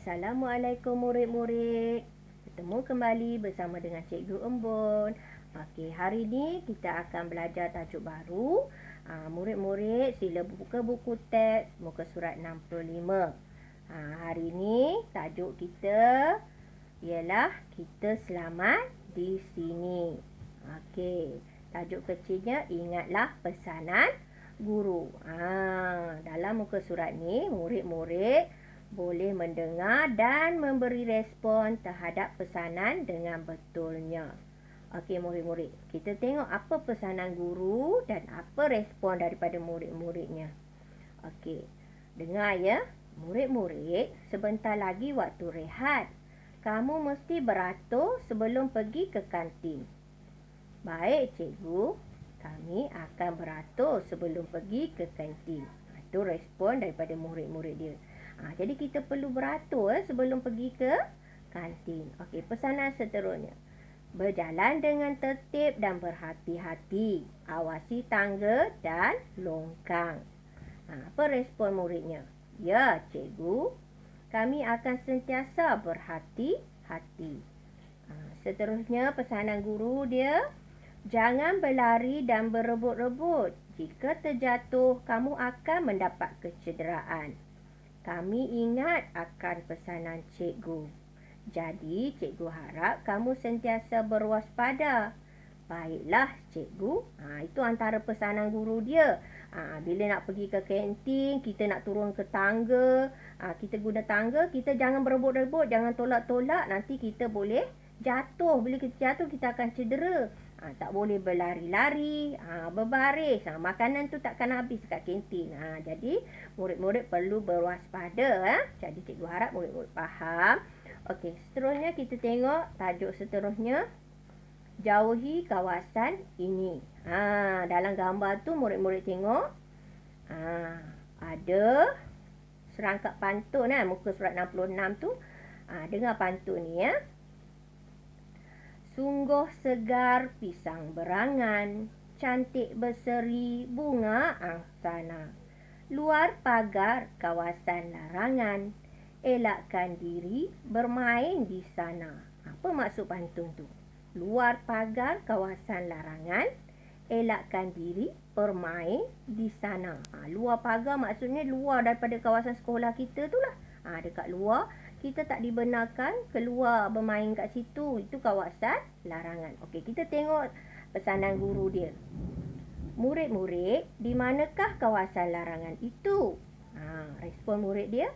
Assalamualaikum murid-murid. Bertemu kembali bersama dengan Cikgu Embun. Okey, hari ni kita akan belajar tajuk baru. Murid-murid sila buka buku teks muka surat 65. Hari ni tajuk kita ialah kita selamat di sini. Okey, tajuk kecilnya ingatlah pesanan guru. Dalam muka surat ni murid-murid boleh mendengar dan memberi respon terhadap pesanan dengan betulnya. Okey murid-murid, kita tengok apa pesanan guru dan apa respon daripada murid-muridnya. Okey, dengar ya. Murid-murid, sebentar lagi waktu rehat. Kamu mesti beratur sebelum pergi ke kantin. Baik cikgu, kami akan beratur sebelum pergi ke kantin. Itu respon daripada murid-murid dia. Jadi kita perlu beratur sebelum pergi ke kantin. Okey, pesanan seterusnya. Berjalan dengan tertib dan berhati-hati. Awasi tangga dan longkang. Apa respon muridnya? Ya, cikgu. Kami akan sentiasa berhati-hati. Seterusnya pesanan guru dia. Jangan berlari dan berebut-rebut. Jika terjatuh, kamu akan mendapat kecederaan. Kami ingat akan pesanan cikgu. Jadi, cikgu harap kamu sentiasa berwaspada. Baiklah, cikgu. Itu antara pesanan guru dia. Bila nak pergi ke kantin, kita nak turun ke tangga. Kita guna tangga, kita jangan berebut-rebut, jangan tolak-tolak. Nanti kita boleh jatuh. Bila kita jatuh, kita akan cedera. Tak boleh berlari-lari, berbaris. Makanan tu takkan habis kat kantin. Jadi, murid-murid perlu berwaspada. Jadi, cikgu harap murid-murid faham. Okey, seterusnya kita tengok tajuk seterusnya. Jauhi kawasan ini. Dalam gambar tu murid-murid tengok. Ada serangkap pantun. Muka surat 66 tu. Dengar pantun ni ya. Sungguh segar pisang berangan, cantik berseri bunga angsana. Luar pagar kawasan larangan, elakkan diri bermain di sana. Apa maksud pantun tu? Luar pagar kawasan larangan, elakkan diri bermain di sana. Luar pagar maksudnya luar daripada kawasan sekolah kita tu lah. Dekat luar. Kita tak dibenarkan keluar bermain kat situ. Itu kawasan larangan. Okey, kita tengok pesanan guru dia. Murid-murid, di manakah kawasan larangan itu? Respon murid dia.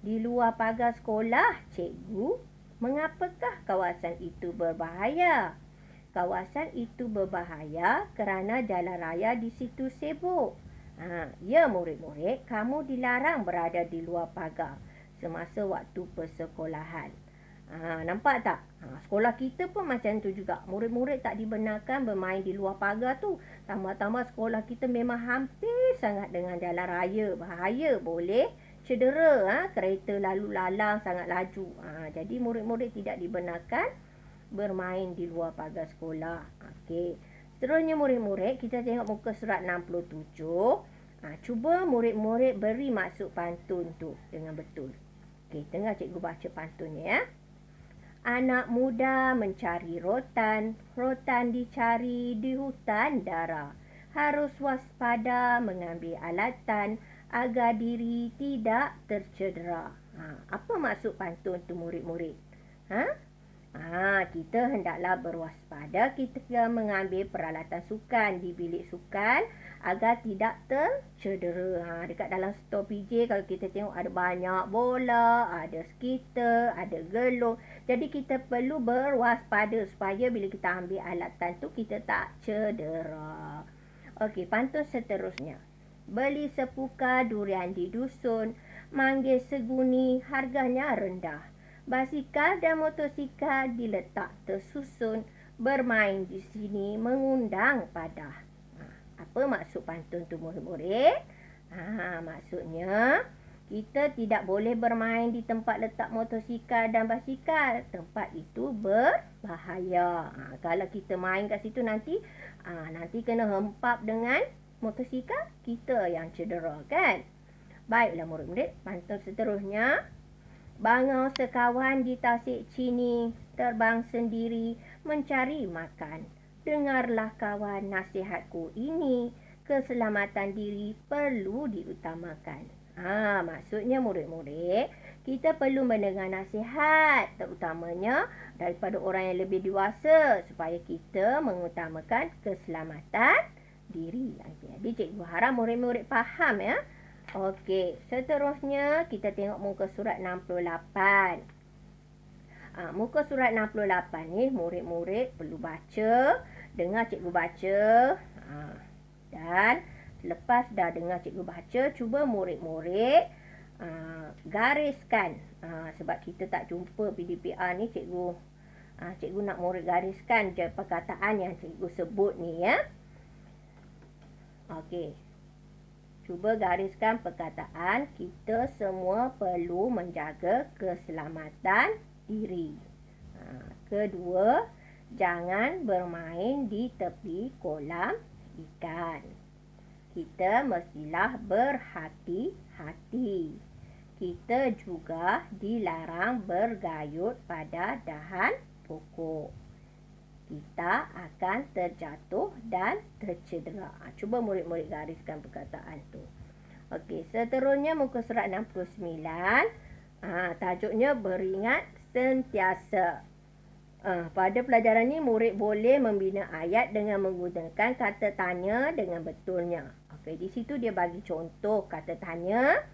Di luar pagar sekolah, cikgu. Mengapakah kawasan itu berbahaya? Kawasan itu berbahaya kerana jalan raya di situ sibuk. Ya murid-murid, kamu dilarang berada di luar pagar semasa waktu persekolahan. Nampak tak? Sekolah kita pun macam tu juga. Murid-murid tak dibenarkan bermain di luar pagar tu. Tambah-tambah sekolah kita memang hampir sangat dengan jalan raya. Bahaya, boleh cedera. Kereta lalu lalang sangat laju. Jadi murid-murid tidak dibenarkan bermain di luar pagar sekolah. Okey. Seterusnya murid-murid, kita tengok muka surat 67. Cuba murid-murid beri maksud pantun tu dengan betul. Okey, dengar cikgu baca pantunnya ya. Anak muda mencari rotan, rotan dicari di hutan dara. Harus waspada mengambil alatan agar diri tidak tercedera. Apa maksud pantun tu murid-murid? Kita hendaklah berwaspada ketika mengambil peralatan sukan di bilik sukan agar tidak tercedera. Dekat dalam stor PJ kalau kita tengok ada banyak bola, ada skater, ada gelung. Jadi kita perlu berwaspada supaya bila kita ambil alatan tu kita tak cedera. Okey, pantun seterusnya. Beli sepuka durian di dusun, manggil seguni harganya rendah. Basikal dan motosikal diletak tersusun, bermain di sini mengundang padah. Apa maksud pantun tu murid-murid? Maksudnya kita tidak boleh bermain di tempat letak motosikal dan basikal. Tempat itu berbahaya. Kalau kita main kat situ nanti kena hempap dengan motosikal, kita yang cedera kan? Baiklah murid-murid, pantun seterusnya. Bangau sekawan di tasik Chini, terbang sendiri mencari makan. Dengarlah kawan nasihatku ini, keselamatan diri perlu diutamakan. Maksudnya murid-murid, kita perlu mendengar nasihat, terutamanya daripada orang yang lebih dewasa, supaya kita mengutamakan keselamatan diri. Jadi cikgu harap murid-murid faham ya. Okey, seterusnya kita tengok muka surat 68. Muka surat 68 ni murid-murid perlu baca, dengar cikgu baca. Dan lepas dah dengar cikgu baca, cuba murid-murid gariskan. Sebab kita tak jumpa PDPR ni, cikgu nak murid gariskan je perkataan yang cikgu sebut ni ya. Okey. Cuba gariskan perkataan, kita semua perlu menjaga keselamatan diri. Kedua, jangan bermain di tepi kolam ikan. Kita mestilah berhati-hati. Kita juga dilarang bergayut pada dahan pokok. Kita akan terjatuh dan tercedera. Cuba murid-murid gariskan perkataan tu. Okey, seterusnya muka surat 69. Tajuknya beringat sentiasa. Pada pelajaran ni murid boleh membina ayat dengan menggunakan kata tanya dengan betulnya. Okey, di situ dia bagi contoh kata tanya.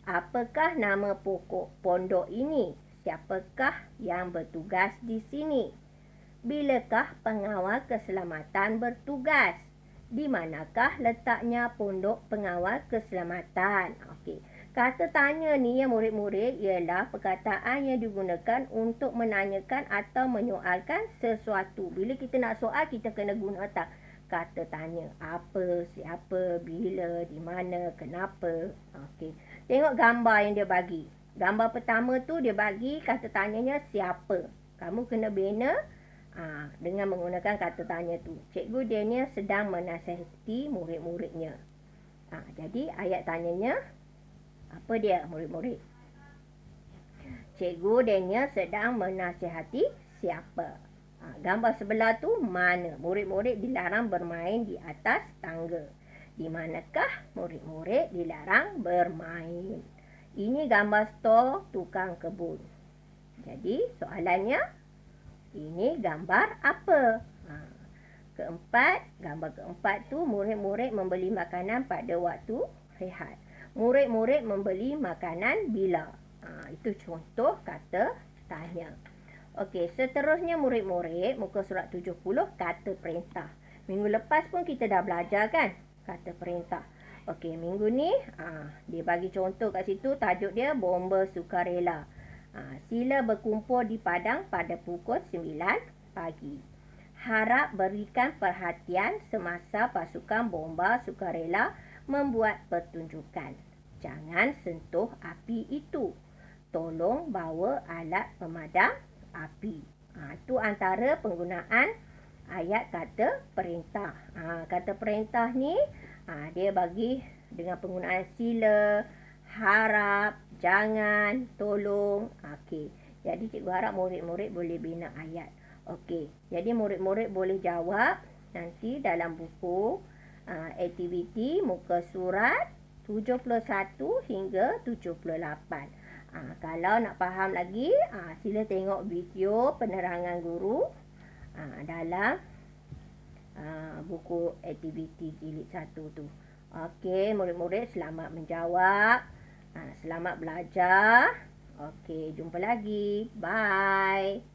Apakah nama pokok pondok ini? Siapakah yang bertugas di sini? Bilakah pengawal keselamatan bertugas? Di manakah letaknya pondok pengawal keselamatan? Okey. Kata tanya ni ya murid-murid ialah perkataan yang digunakan untuk menanyakan atau menyoalkan sesuatu. Bila kita nak soal, kita kena guna kata tanya. Apa, siapa, bila, di mana, kenapa. Okey. Tengok gambar yang dia bagi. Gambar pertama tu dia bagi kata tanyanya siapa. Kamu kena bina dengan menggunakan kata tanya tu. Cikgu dia ni sedang menasihati murid-muridnya. Jadi ayat tanyanya apa dia murid-murid? Cikgu dia ni sedang menasihati siapa? Gambar sebelah tu mana? Murid-murid dilarang bermain di atas tangga. Di manakah murid-murid dilarang bermain? Ini gambar stor tukang kebun. Jadi soalannya, ini gambar apa? Gambar keempat tu murid-murid membeli makanan pada waktu rehat. Murid-murid membeli makanan bila? Itu contoh kata tanya. Okey, seterusnya murid-murid muka surat 70 kata perintah. Minggu lepas pun kita dah belajar kan kata perintah. Okey, minggu ni dia bagi contoh kat situ, tajuk dia bomba sukarela. Sila berkumpul di padang pada pukul 9 pagi. Harap berikan perhatian semasa pasukan bomba sukarela membuat pertunjukan. Jangan sentuh api itu. Tolong bawa alat pemadam api. Itu antara penggunaan ayat kata perintah. Kata perintah ni dia bagi dengan penggunaan sila, harap, jangan, tolong. Okey. Jadi cikgu harap murid-murid boleh bina ayat. Okey. Jadi murid-murid boleh jawab nanti dalam buku aktiviti muka surat 71 hingga 78. Kalau nak faham lagi, sila tengok video penerangan guru dalam buku aktiviti jilid 1 tu. Okey, murid-murid selamat menjawab. Selamat belajar. Okey, jumpa lagi. Bye.